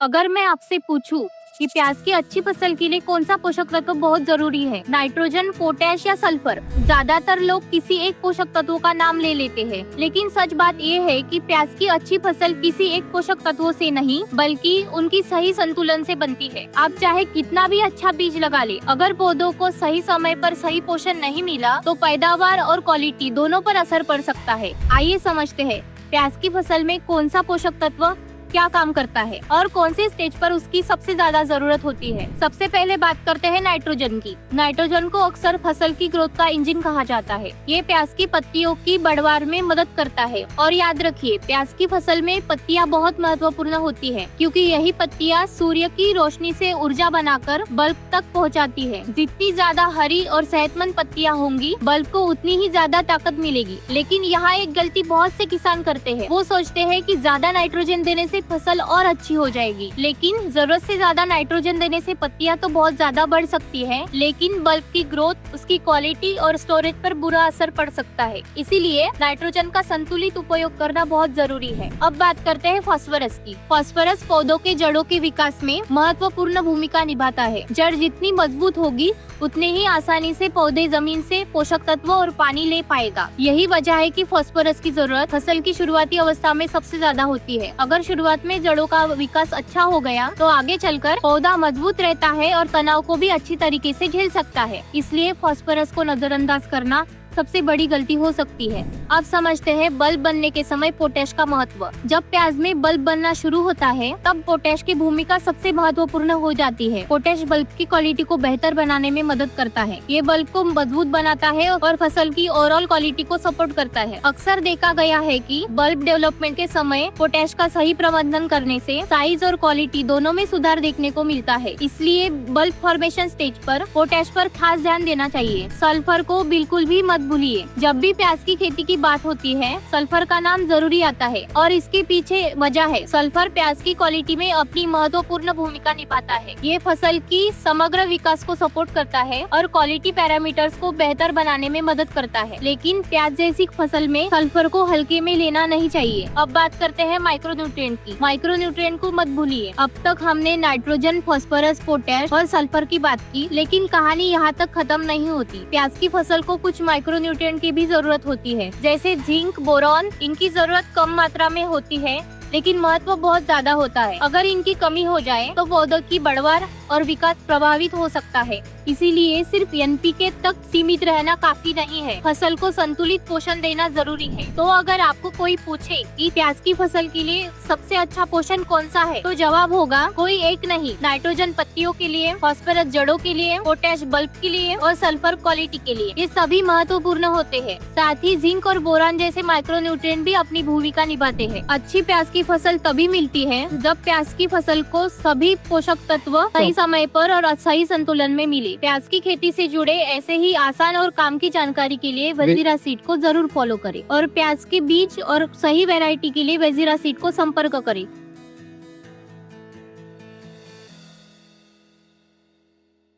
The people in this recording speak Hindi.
अगर मैं आपसे पूछूं कि प्याज की अच्छी फसल के लिए कौन सा पोषक तत्व बहुत जरूरी है, नाइट्रोजन, पोटैश या सल्फर, ज्यादातर लोग किसी एक पोषक तत्व का नाम ले लेते हैं। लेकिन सच बात ये है कि प्याज की अच्छी फसल किसी एक पोषक तत्वों से नहीं बल्कि उनकी सही संतुलन से बनती है। आप चाहे कितना भी अच्छा बीज लगा ले, अगर पौधों को सही समय पर सही पोषण नहीं मिला तो पैदावार और क्वालिटी दोनों पर असर पड़ सकता है। आइए समझते हैं प्याज की फसल में कौन सा पोषक तत्व क्या काम करता है और कौन से स्टेज पर उसकी सबसे ज्यादा जरूरत होती है। सबसे पहले बात करते हैं नाइट्रोजन की। नाइट्रोजन को अक्सर फसल की ग्रोथ का इंजन कहा जाता है। ये प्याज की पत्तियों की बढ़वार में मदद करता है। और याद रखिए, प्याज की फसल में पत्तियां बहुत महत्वपूर्ण होती है, क्योंकि यही पत्तियां सूर्य की रोशनी से ऊर्जा बनाकर बल्ब तक पहुंचाती है। जितनी ज्यादा हरी और सेहतमंद पत्तियां होंगी, बल्ब को उतनी ही ज्यादा ताकत मिलेगी। लेकिन यहाँ एक गलती बहुत से किसान करते हैं। वो सोचते हैं कि ज्यादा नाइट्रोजन देने से फसल और अच्छी हो जाएगी, लेकिन जरूरत से ज्यादा नाइट्रोजन देने से पत्तियां तो बहुत ज्यादा बढ़ सकती है, लेकिन बल्ब की ग्रोथ, उसकी क्वालिटी और स्टोरेज पर बुरा असर पड़ सकता है। इसीलिए नाइट्रोजन का संतुलित उपयोग करना बहुत जरूरी है। अब बात करते हैं फास्फोरस की। फास्फोरस पौधों के जड़ों के विकास में महत्वपूर्ण भूमिका निभाता है। जड़ जितनी मजबूत होगी उतने ही आसानी से पौधे जमीन से पोषक तत्व और पानी ले पाएगा। यही वजह है कि फास्फोरस की जरूरत फसल की शुरुआती अवस्था में सबसे ज्यादा होती है। अगर शुरुआत में जड़ों का विकास अच्छा हो गया तो आगे चलकर पौधा मजबूत रहता है और तनाव को भी अच्छी तरीके से झेल सकता है। इसलिए फास्फोरस को नजरअंदाज करना सबसे बड़ी गलती हो सकती है। अब समझते हैं बल्ब बनने के समय पोटैश का महत्व। जब प्याज में बल्ब बनना शुरू होता है तब पोटैश की भूमिका सबसे महत्वपूर्ण हो जाती है। पोटैश बल्ब की क्वालिटी को बेहतर बनाने में मदद करता है। ये बल्ब को मजबूत बनाता है और फसल की ओवरऑल क्वालिटी को सपोर्ट करता है। अक्सर देखा गया है कि बल्ब डेवलपमेंट के समय पोटैश का सही प्रबंधन करने से साइज और क्वालिटी दोनों में सुधार देखने को मिलता है। इसलिए बल्ब फॉर्मेशन स्टेज पर पोटैश पर खास ध्यान देना चाहिए। सल्फर को बिल्कुल भी मत भूलिए। जब भी प्याज की खेती की बात होती है, सल्फर का नाम जरूरी आता है और इसके पीछे वजह है। सल्फर प्याज की क्वालिटी में अपनी महत्वपूर्ण भूमिका निभाता है। ये फसल की समग्र विकास को सपोर्ट करता है और क्वालिटी पैरामीटर्स को बेहतर बनाने में मदद करता है। लेकिन प्याज जैसी फसल में सल्फर को हल्के में लेना नहीं चाहिए। अब बात करते हैं माइक्रोन्यूट्रिएंट की। माइक्रोन्यूट्रिएंट को मत भूलिए। अब तक हमने नाइट्रोजन, फास्फोरस, पोटैश और सल्फर की बात की, लेकिन कहानी यहाँ तक खत्म नहीं होती। प्याज की फसल को कुछ माइक्रोन्यूट्रिएंट की भी जरूरत होती है, जैसे जिंक, बोरॉन। इनकी जरूरत कम मात्रा में होती है लेकिन महत्व बहुत ज्यादा होता है। अगर इनकी कमी हो जाए तो पौधों की बढ़वार और विकास प्रभावित हो सकता है। इसीलिए सिर्फ एनपीके तक सीमित रहना काफी नहीं है। फसल को संतुलित पोषण देना जरूरी है। तो अगर आपको कोई पूछे कि प्याज की फसल के लिए सबसे अच्छा पोषण कौन सा है, तो जवाब होगा कोई एक नहीं। नाइट्रोजन पत्तियों के लिए, फास्फोरस जड़ों के लिए, पोटैश बल्ब के लिए और सल्फर क्वालिटी के लिए, ये सभी महत्वपूर्ण होते हैं। साथ ही जिंक और बोरान जैसे माइक्रोन्यूट्रिएंट भी अपनी भूमिका निभाते हैं। अच्छी प्याज की फसल तभी मिलती है जब प्याज की फसल को सभी पोषक तत्व सही समय पर और सही संतुलन में मिले। प्याज की खेती से जुड़े ऐसे ही आसान और काम की जानकारी के लिए वजीरा सीड को जरूर फॉलो करें और प्याज के बीज और सही वैरायटी के लिए वजीरा सीड को संपर्क करें।